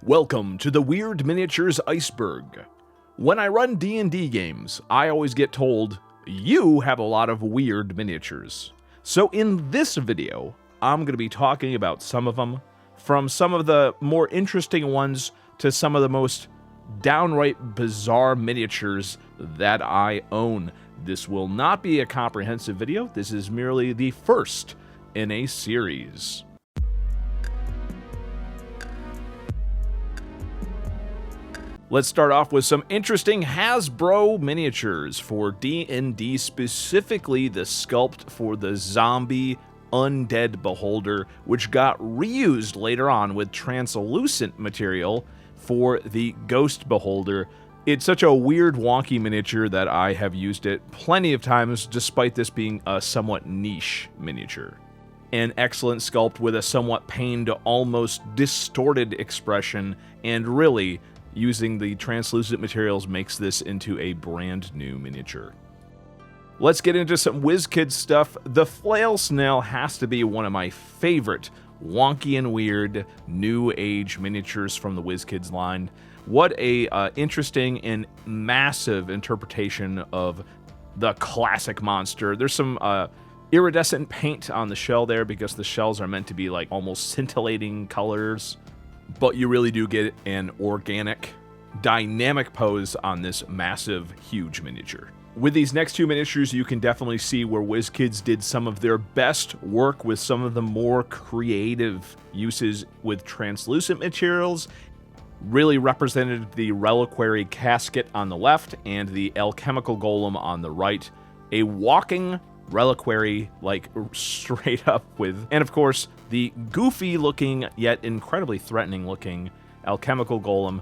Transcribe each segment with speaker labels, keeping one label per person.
Speaker 1: Welcome to the Weird Miniatures Iceberg. When I run D&D games, I always get told, you have a lot of weird miniatures. So in this video, I'm going to be talking about some of them, from some of the more interesting ones to some of the most downright bizarre miniatures that I own. This will not be a comprehensive video, this is merely the first in a series. Let's start off with some interesting Hasbro miniatures for D&D, specifically the sculpt for the zombie undead beholder, which got reused later on with translucent material for the ghost beholder. It's such a weird, wonky miniature that I have used it plenty of times, despite this being a somewhat niche miniature. An excellent sculpt with a somewhat pained, almost distorted expression, and really, using the translucent materials makes this into a brand new miniature. Let's get into some WizKids stuff. The Flail Snail has to be one of my favorite wonky and weird new age miniatures from the WizKids line. What a interesting and massive interpretation of the classic monster. There's some iridescent paint on the shell there because the shells are meant to be like almost scintillating colors. But you really do get an organic, dynamic pose on this massive, huge miniature. With these next two miniatures, you can definitely see where WizKids did some of their best work with some of the more creative uses with translucent materials. Really represented the reliquary casket on the left and the alchemical golem on the right. A walking reliquary, like straight up with, and of course, the goofy looking yet incredibly threatening looking alchemical golem.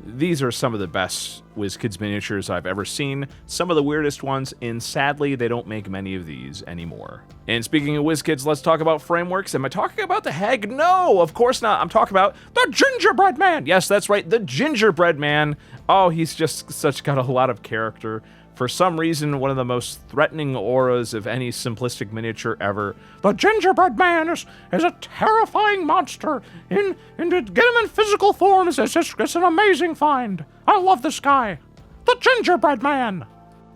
Speaker 1: These are some of the best WizKids miniatures I've ever seen, some of the weirdest ones, and sadly they don't make many of these anymore. And speaking of WizKids, let's talk about frameworks. Am I talking about the Hag? No, of course not. I'm talking about the Gingerbread Man. Yes, that's right, the Gingerbread Man. Oh, he's just got a lot of character. For some reason, one of the most threatening auras of any simplistic miniature ever. The Gingerbread Man is a terrifying monster. And to get him in physical form is it's an amazing find. I love this guy. The Gingerbread Man.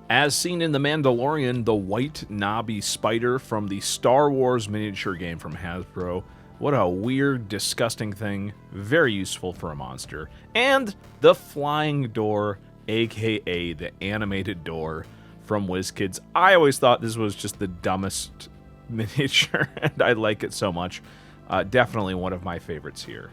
Speaker 1: As seen in The Mandalorian, the white knobby spider from the Star Wars miniature game from Hasbro. What a weird, disgusting thing. Very useful for a monster. And the flying door, aka the animated door from WizKids. I always thought this was just the dumbest miniature, and I like it so much. Definitely one of my favorites here.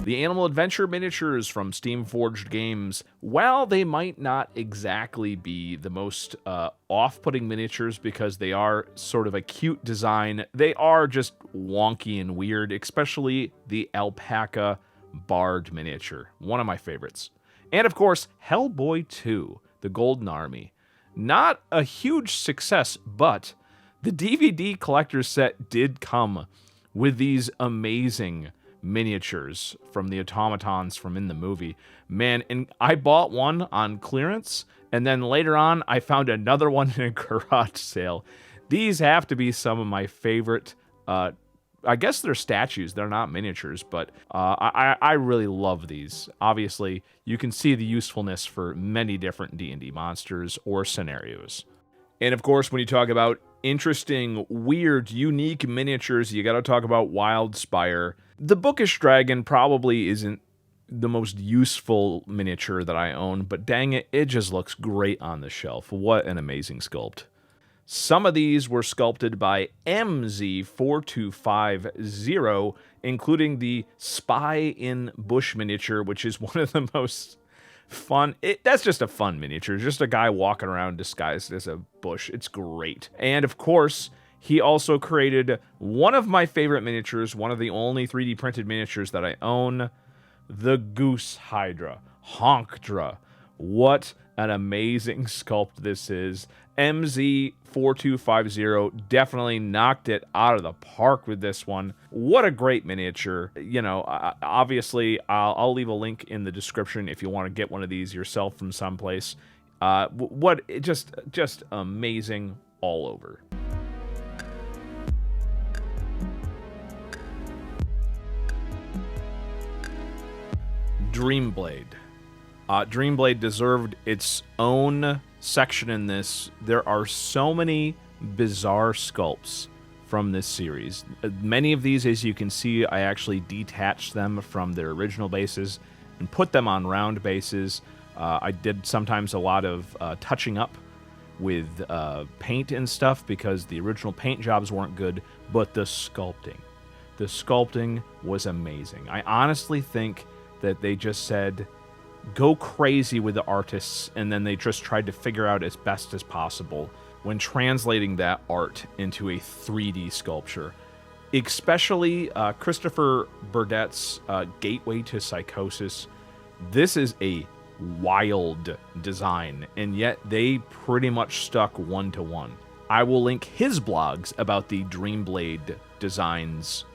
Speaker 1: The Animal Adventure miniatures from Steam Forged Games, while they might not exactly be the most off-putting miniatures because they are sort of a cute design, they are just wonky and weird, especially the Alpaca Bard miniature, one of my favorites. And of course, Hellboy 2, The Golden Army. Not a huge success, but the DVD collector's set did come with these amazing miniatures from the automatons from in the movie. Man, and I bought one on clearance, and then later on I found another one in a garage sale. These have to be some of my favorite, I guess they're statues, they're not miniatures, but I really love these. Obviously, you can see the usefulness for many different D&D monsters or scenarios. And of course, when you talk about interesting, weird, unique miniatures, you gotta talk about Wildspire. The Bookish Dragon probably isn't the most useful miniature that I own, but dang it, it just looks great on the shelf. What an amazing sculpt. Some of these were sculpted by MZ4250, including the Spy in Bush miniature, which is one of the most fun. That's just a fun miniature. Just a guy walking around disguised as a bush. It's great. And of course, he also created one of my favorite miniatures, one of the only 3D printed miniatures that I own, the Goose Hyrdra. Honkdra. What an amazing sculpt this is. MZ4250 definitely knocked it out of the park with this one. What a great miniature. You know, obviously, I'll leave a link in the description if you want to get one of these yourself from someplace. Just amazing all over. Dreamblade. Dreamblade deserved its own section in this. There are so many bizarre sculpts from this series. Many of these, as you can see, I actually detached them from their original bases and put them on round bases. I did sometimes a lot of touching up with paint and stuff because the original paint jobs weren't good, but the sculpting was amazing. I honestly think that they just said, go crazy with the artists, and then they just tried to figure out as best as possible when translating that art into a 3D sculpture. Especially Christopher Burdett's Gateway to Psychosis. This is a wild design, and yet they pretty much stuck one-to-one. I will link his blogs about the Dreamblade designs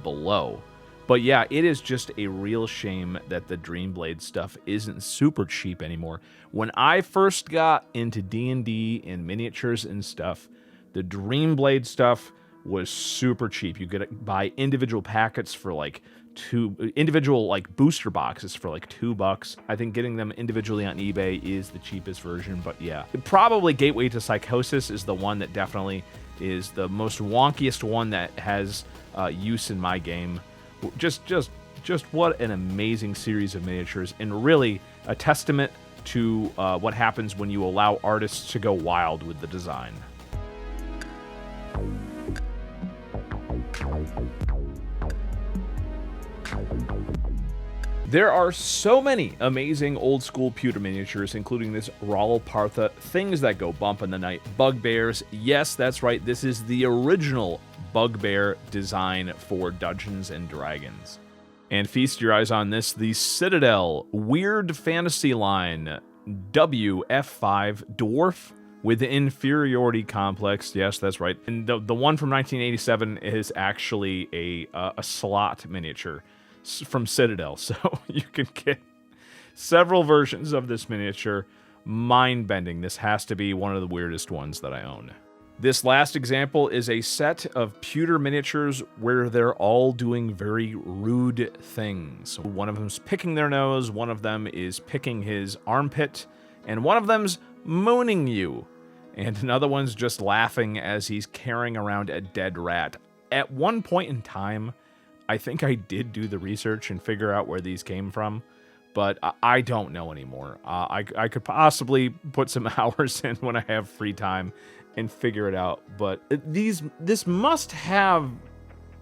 Speaker 1: below. But yeah, it is just a real shame that the Dreamblade stuff isn't super cheap anymore. When I first got into D&D and miniatures and stuff, the Dreamblade stuff was super cheap. You could buy individual packets for like individual like booster boxes for like $2. I think getting them individually on eBay is the cheapest version, but yeah. Probably Gateway to Psychosis is the one that definitely is the most wonkiest one that has use in my game. Just what an amazing series of miniatures, and really a testament to what happens when you allow artists to go wild with the design. There are so many amazing old school pewter miniatures, including this Ral Partha, things that go bump in the night, bugbears. Yes, that's right, this is the original bugbear design for Dungeons and Dragons. And feast your eyes on this, the Citadel Weird Fantasy Line WF5 Dwarf with the Inferiority Complex. Yes, that's right. And the one from 1987 is actually a slot miniature from Citadel, so you can get several versions of this miniature. Mind-bending. This has to be one of the weirdest ones that I own. This last example is a set of pewter miniatures where they're all doing very rude things. One of them's picking their nose, one of them is picking his armpit, and one of them's mooning you. And another one's just laughing as he's carrying around a dead rat. At one point in time, I think I did do the research and figure out where these came from, but I don't know anymore. I could possibly put some hours in when I have free time and figure it out, but this must have...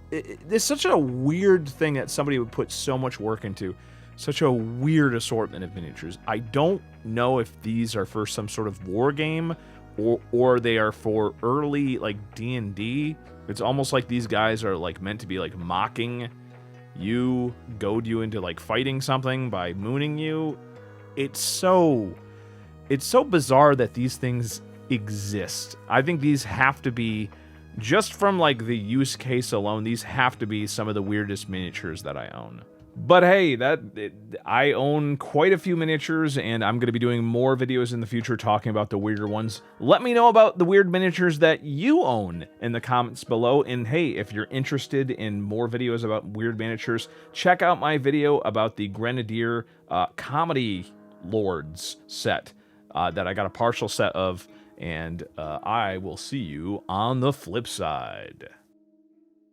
Speaker 1: It's such a weird thing that somebody would put so much work into. Such a weird assortment of miniatures. I don't know if these are for some sort of war game or they are for early like D&D. It's almost like these guys are like meant to be like mocking you, goad you into like fighting something by mooning you. It's so bizarre that these things exist. I think these have to be, just from like the use case alone, these have to be some of the weirdest miniatures that I own. But hey, I own quite a few miniatures, and I'm going to be doing more videos in the future talking about the weirder ones. Let me know about the weird miniatures that you own in the comments below. And hey, if you're interested in more videos about weird miniatures, check out my video about the Grenadier Comedy Lords set that I got a partial set of. And I will see you on the flip side.